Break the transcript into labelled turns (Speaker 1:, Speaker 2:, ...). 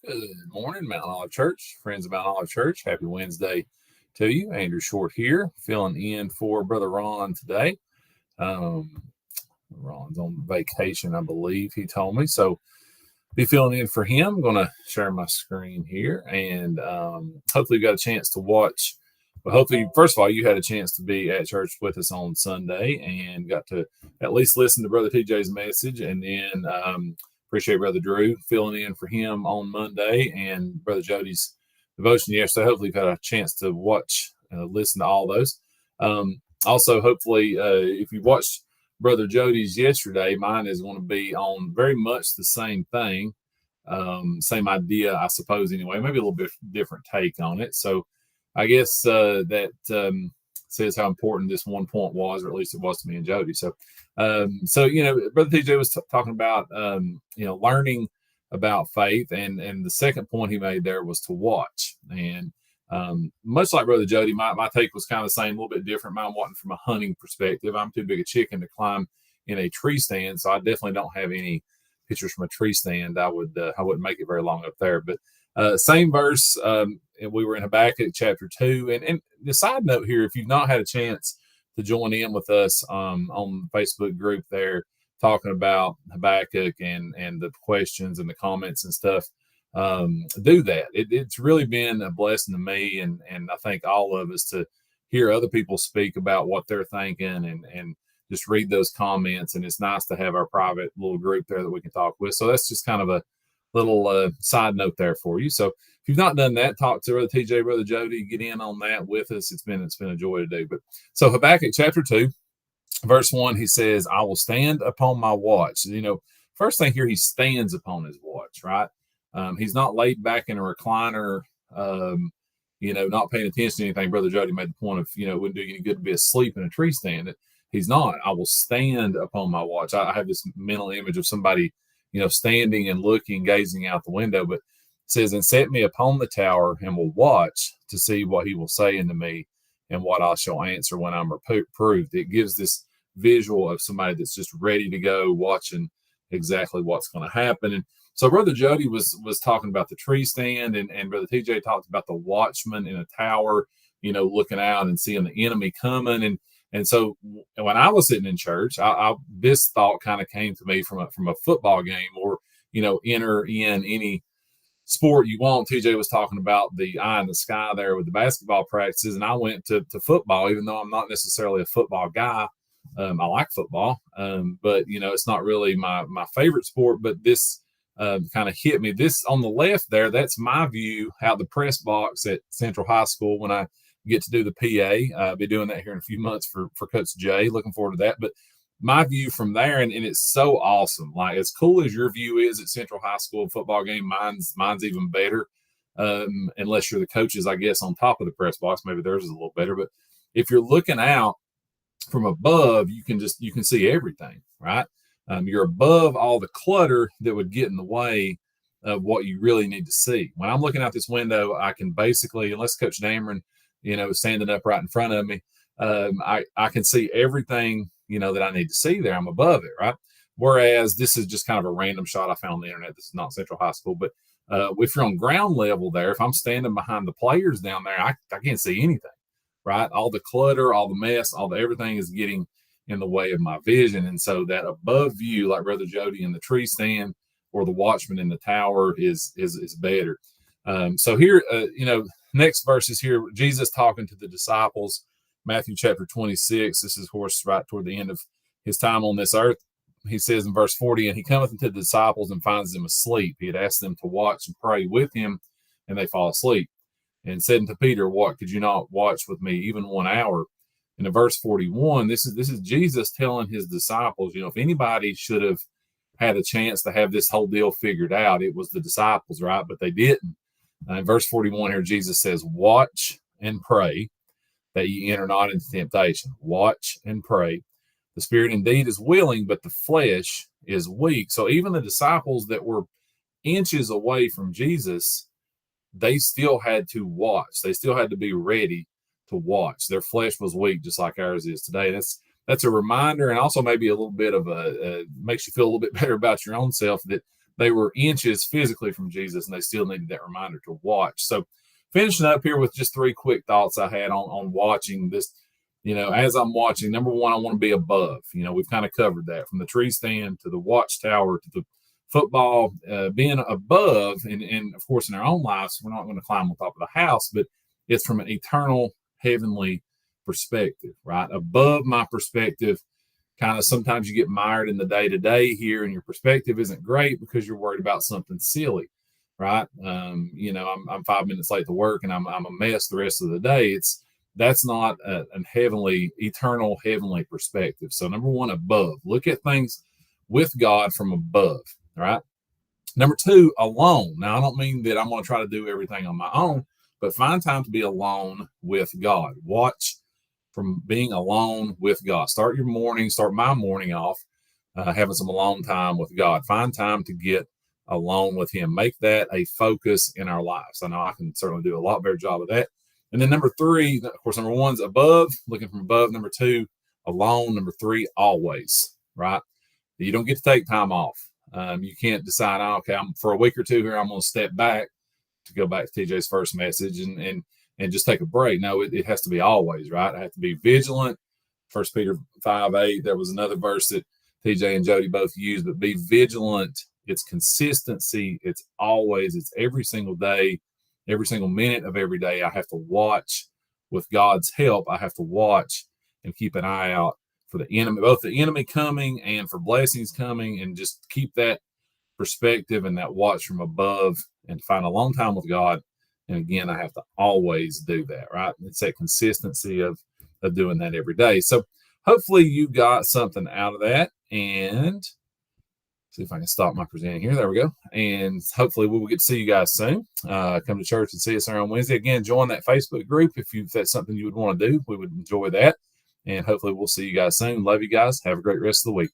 Speaker 1: Good morning, Mount Olive Church, friends of Mount Olive Church. Happy Wednesday to you. Andrew Short here, filling in for Brother Ron today. Um, Ron's on vacation, I believe he told me. So be filling in for him. I'm going to share my screen here, and hopefully you got a chance to watch. Well, hopefully, first of all, you had a chance to be at church with us on Sunday and got to at least listen to Brother TJ's message, and then appreciate Brother Drew filling in for him on Monday and Brother Jody's devotion yesterday. Hopefully, you've had a chance to watch, listen to all those. Also, hopefully, if you watched Brother Jody's yesterday, mine is going to be on very much the same thing, same idea, I suppose. Anyway, maybe a little bit different take on it. So, I guess that says how important this one point was, or at least it was to me and Jody. So, Brother TJ was talking about learning about faith, and the second point he made there was to watch. And much like Brother Jody, my take was kind of the same, a little bit different. Mine wasn't from a hunting perspective. I'm too big a chicken to climb in a tree stand, so I definitely don't have any pictures from a tree stand. I wouldn't make it very long up there. But same verse, and we were in Habakkuk chapter 2. And the side note here, if you've not had a chance to join in with us on the Facebook group there, talking about Habakkuk and the questions and the comments and stuff, do that. It's really been a blessing to me, and I think all of us, to hear other people speak about what they're thinking and just read those comments. And it's nice to have our private little group there that we can talk with. So that's just kind of a little side note there for you. So if you've not done that, talk to Brother TJ, Brother Jody, get in on that with us. It's been a joy to do. But so Habakkuk chapter 2, verse 1, he says, I will stand upon my watch. First thing here, he stands upon his watch, right? He's not laid back in a recliner, not paying attention to anything. Brother Jody made the point of, it wouldn't do you any good to be asleep in a tree stand. He's not. I will stand upon my watch. I have this mental image of somebody, standing and looking, gazing out the window. But it says, and set me upon the tower and will watch to see what he will say unto me and what I shall answer when I'm reproved. It gives this visual of somebody that's just ready to go, watching exactly what's going to happen. And so Brother Jody was talking about the tree stand, and Brother TJ talked about the watchman in a tower, looking out and seeing the enemy coming. And so when I was sitting in church, this thought kind of came to me from a football game, or enter in any sport you want. TJ was talking about the eye in the sky there with the basketball practices, and I went to football, even though I'm not necessarily a football guy. I like football, but it's not really my favorite sport. But this kind of hit me. This on the left there, that's my view out the press box at Central High School when I get to do the PA. I'll be doing that here in a few months for Coach Jay. Looking forward to that. But my view from there, and it's so awesome. Like, as cool as your view is at Central High School football game, mine's even better. Unless you're the coaches, I guess, on top of the press box, maybe theirs is a little better. But if you're looking out from above, you can see everything, right? You're above all the clutter that would get in the way of what you really need to see. When I'm looking out this window, I can basically, unless Coach Dameron, standing up right in front of me, I can see everything, that I need to see there. I'm above it, right? Whereas this is just kind of a random shot I found on the internet. This is not Central High School, but if you're on ground level there, if I'm standing behind the players down there, I can't see anything, right? All the clutter, all the mess, everything is getting in the way of my vision. And so that above view, like Brother Jody in the tree stand or the watchman in the tower, is better. So here, next verse is here, Jesus talking to the disciples, Matthew chapter 26. This is, of course, right toward the end of his time on this earth. He says in verse 40, and he cometh unto the disciples and finds them asleep. He had asked them to watch and pray with him, and they fall asleep. And said unto Peter, what, could you not watch with me even 1 hour? And in verse 41, this is Jesus telling his disciples, if anybody should have had a chance to have this whole deal figured out, it was the disciples, right? But they didn't. In verse 41 here, Jesus says, watch and pray that ye enter not into temptation. Watch and pray. The spirit indeed is willing, but the flesh is weak. So even the disciples that were inches away from Jesus, they still had to watch. They still had to be ready to watch. Their flesh was weak, just like ours is today. That's a reminder, and also maybe a little bit of makes you feel a little bit better about your own self, that they were inches physically from Jesus, and they still needed that reminder to watch. So finishing up here with just 3 quick thoughts I had on watching this. As I'm watching, number one, I want to be above. We've kind of covered that, from the tree stand to the watchtower to the football, being above. And of course, in our own lives, we're not going to climb on top of the house, but it's from an eternal heavenly perspective, right? Above my perspective. Kind of sometimes you get mired in the day-to-day here, and your perspective isn't great because you're worried about something silly, right? I'm 5 minutes late to work, and I'm a mess the rest of the day. That's not a heavenly, eternal heavenly perspective. So number one, above. Look at things with God from above, right? Number two, alone. Now, I don't mean that I'm going to try to do everything on my own, but find time to be alone with God. Watch from being alone with God. Start my morning off having some alone time with God. Find time to get alone with Him. Make that a focus in our lives. I know I can certainly do a lot better job of that. And then number three, of course, number one's above, looking from above. Number two, alone. Number three, always, right? You don't get to take time off. You can't decide, okay, for a week or two here, I'm going to step back, to go back to TJ's first message, and just take a break. No, it has to be always, right? I have to be vigilant. 1 Peter 5:8, there was another verse that TJ and Jody both used, but be vigilant. It's consistency. It's always, it's every single day, every single minute of every day. I have to watch with God's help. I have to watch and keep an eye out for the enemy, both the enemy coming and for blessings coming, and just keep that perspective and that watch from above, and find a long time with God. And again, I have to always do that, right? It's that consistency of doing that every day. So hopefully you got something out of that, and see if I can stop my presenting here. There we go. And hopefully we will get to see you guys soon. Come to church and see us there on Wednesday. Again, join that Facebook group if that's something you would want to do. We would enjoy that. And hopefully we'll see you guys soon. Love you guys. Have a great rest of the week.